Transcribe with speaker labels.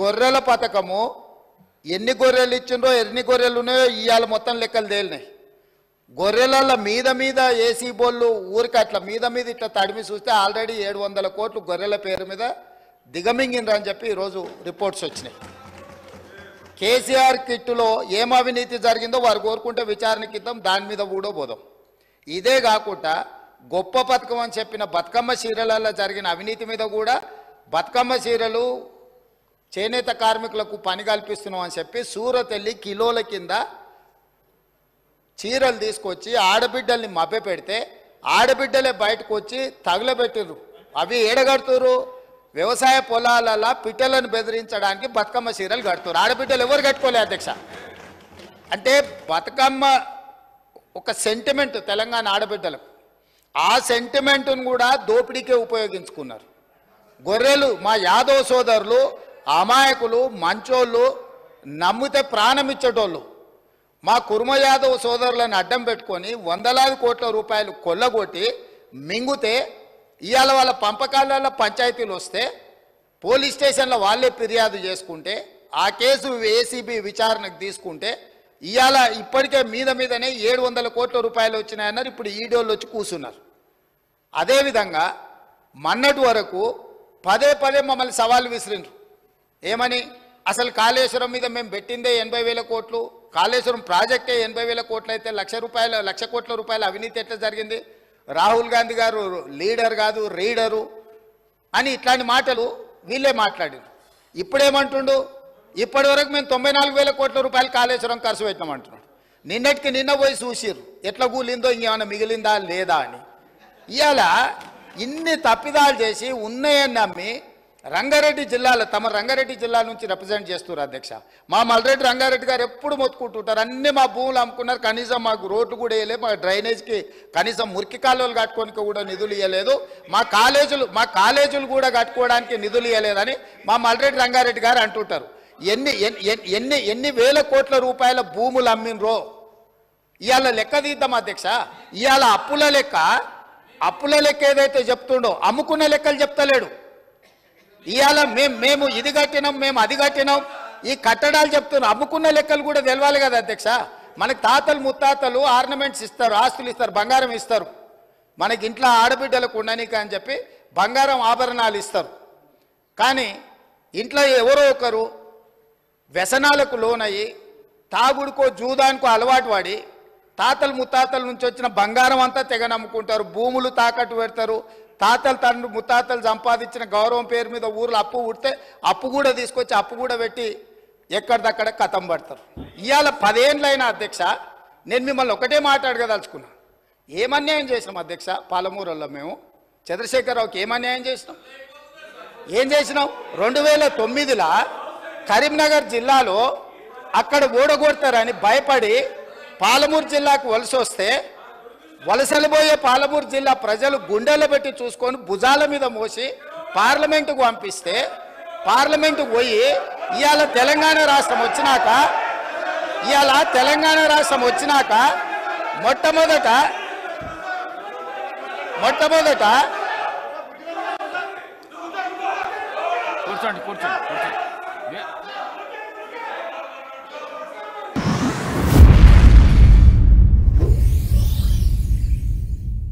Speaker 1: గొర్రెల పథకము ఎన్ని గొర్రెలు ఇచ్చిండ్రో ఎన్ని గొర్రెలు ఉన్నాయో ఇవాళ మొత్తం లెక్కలు తేలినాయి. గొర్రెల మీద ఏసీ బోళ్ళు ఊరికి అట్లా మీద ఇట్లా తడిమి చూస్తే ఆల్రెడీ 700 కోట్లు గొర్రెల పేరు మీద దిగమింగిండ్రని చెప్పి ఈరోజు రిపోర్ట్స్ వచ్చినాయి. కేసీఆర్ కిట్టులో ఏం అవినీతి జరిగిందో వారు కోరుకుంటే విచారణకి ఇద్దాం, దాని మీద కూడా పోదాం. ఇదే కాకుండా గొప్ప పథకం అని చెప్పిన బతుకమ్మ చీరలలో జరిగిన అవినీతి మీద కూడా బతుకమ్మ చీరలు చేనేత కార్మికులకు పని కల్పిస్తున్నాం అని చెప్పి సూరత్ వెళ్ళి కిలోల కింద చీరలు తీసుకొచ్చి ఆడబిడ్డల్ని మభ్య పెడితే ఆడబిడ్డలే బయటకు వచ్చి తగులబెట్టిర్రు. అవి ఏడగడుతురు వ్యవసాయ పొలాలలో పిట్టలను బెదిరించడానికి బతుకమ్మ చీరలు కడుతున్నారు. ఆడబిడ్డలు ఎవరు కట్టుకోలే అధ్యక్ష. అంటే బతుకమ్మ ఒక సెంటిమెంట్ తెలంగాణ ఆడబిడ్డలకు, ఆ సెంటిమెంట్ను కూడా దోపిడీకే ఉపయోగించుకున్నారు. గొర్రెలు మా యాదవ్ సోదరులు అమాయకులు, మంచోళ్ళు, నమ్మితే ప్రాణం ఇచ్చేటోళ్ళు. మా కుర్మ యాదవ్ సోదరులను అడ్డం పెట్టుకొని వందలాది కోట్ల రూపాయలు కొల్లగొట్టి మింగుతే ఇవాళ వాళ్ళ పంపకాలలో పంచాయతీలు వస్తే పోలీస్ స్టేషన్లో వాళ్ళే ఫిర్యాదు చేసుకుంటే ఆ కేసు ఏసీబీ విచారణకు తీసుకుంటే ఇవాళ ఇప్పటికే మీదనే 700 కోట్ల రూపాయలు వచ్చినాయన్నారు. ఇప్పుడు ఈడోళ్ళు వచ్చి కూర్చున్నారు. అదేవిధంగా మొన్నటి వరకు పదే పదే సవాళ్ళు విసిరిండ్రు. ఏమని? అసలు కాళేశ్వరం మీద మేము పెట్టిందే 80,000 కోట్లు, కాళేశ్వరం ప్రాజెక్టే 80,000 కోట్లు అయితే 1,00,000 కోట్ల రూపాయల అవినీతి ఎట్లా జరిగింది? రాహుల్ గాంధీ గారు లీడర్ కాదు రీడరు అని ఇట్లాంటి మాటలు వీళ్ళే మాట్లాడారు. ఇప్పుడేమంటుండు? ఇప్పటి వరకు మేము 94,000 కోట్ల రూపాయలు కాళేశ్వరం ఖర్చు పెట్టినామంటున్నాడు. నిన్నటికి నిన్న పోయి చూసిర్రు ఎట్లా కూలిందో, ఇంకేమైనా మిగిలిందా లేదా అని. ఇవాళ ఇన్ని తప్పిదాలు చేసి ఉన్నాయని నమ్మి రంగారెడ్డి జిల్లాలో తమ రంగారెడ్డి జిల్లా నుంచి రిప్రజెంట్ చేస్తున్నారు అధ్యక్ష. మా మల్రెడ్డి రంగారెడ్డి గారు ఎప్పుడు మొత్తుకుంటుంటారు, అన్నీ మా భూములు అమ్ముకున్నారు, కనీసం మాకు రోడ్లు కూడా వేయలేదు, మా డ్రైనేజ్కి కనీసం మురికి కాలువలు కట్టుకోనికి కూడా నిధులు ఇవ్వలేదు, మా కాలేజీలు కూడా కట్టుకోవడానికి నిధులు ఇవ్వలేదని మా మల్రెడ్డి రంగారెడ్డి గారు అంటుంటారు. ఎన్ని వేల కోట్ల రూపాయల భూములు అమ్మినరో ఇవాళ లెక్క తీద్దాం అధ్యక్ష. ఇవాళ అప్పుల లెక్క ఏదైతే చెప్తుండో అమ్ముకున్న లెక్కలు చెప్తలేడు. ఇవాళ మేము ఇది కట్టినాం, మేము అది కట్టినాం, ఈ కట్టడాలు చెప్తున్నాం. అమ్ముకున్న లెక్కలు కూడా తెలవాలి కదా అధ్యక్ష. మనకి తాతలు ముత్తాతలు ఆర్నమెంట్స్ ఇస్తారు, ఆస్తులు ఇస్తారు, బంగారం ఇస్తారు. మనకి ఇంట్లో ఆడబిడ్డలకు ఉండనీక అని చెప్పి బంగారం ఆభరణాలు ఇస్తారు. కానీ ఇంట్లో ఎవరో ఒకరు వ్యసనాలకు లోనయ్యి తాగుడుకో జూదానికో అలవాటు పడి తాతలు ముత్తాతల నుంచి వచ్చిన బంగారం అంతా తెగ నమ్ముకుంటారు, భూములు తాకట్టు పెడతారు. తాతలు తండ్రి ముత్తాతలు సంపాదించిన గౌరవం పేరు మీద ఊర్లో అప్పు పుడితే అప్పు కూడా తీసుకొచ్చి అప్పు కూడా పెట్టి ఎక్కడిదక్కడ కథం పడతారు. ఇవాళ 10 ఏళ్ళైనా అధ్యక్ష నేను మిమ్మల్ని ఒకటే మాట్లాడగదలుచుకున్నా. ఏమన్యాయం చేసినాం అధ్యక్ష? పాలమూరులో మేము చంద్రశేఖరరావుకి ఏమన్యాయం చేసినాం? 2009లో కరీంనగర్ జిల్లాలో అక్కడ ఓడగొడతారని భయపడి పాలమూరు జిల్లాకు వలస వస్తే వలసలు పోయే పాలమూరు జిల్లా ప్రజలు గుండెలు పెట్టి చూసుకొని భుజాల మీద మోసి పార్లమెంటుకు పంపిస్తే పార్లమెంటుకు పోయి ఇవాళ తెలంగాణ రాష్ట్రం వచ్చినాక మొట్టమొదట
Speaker 2: కూర్చోండి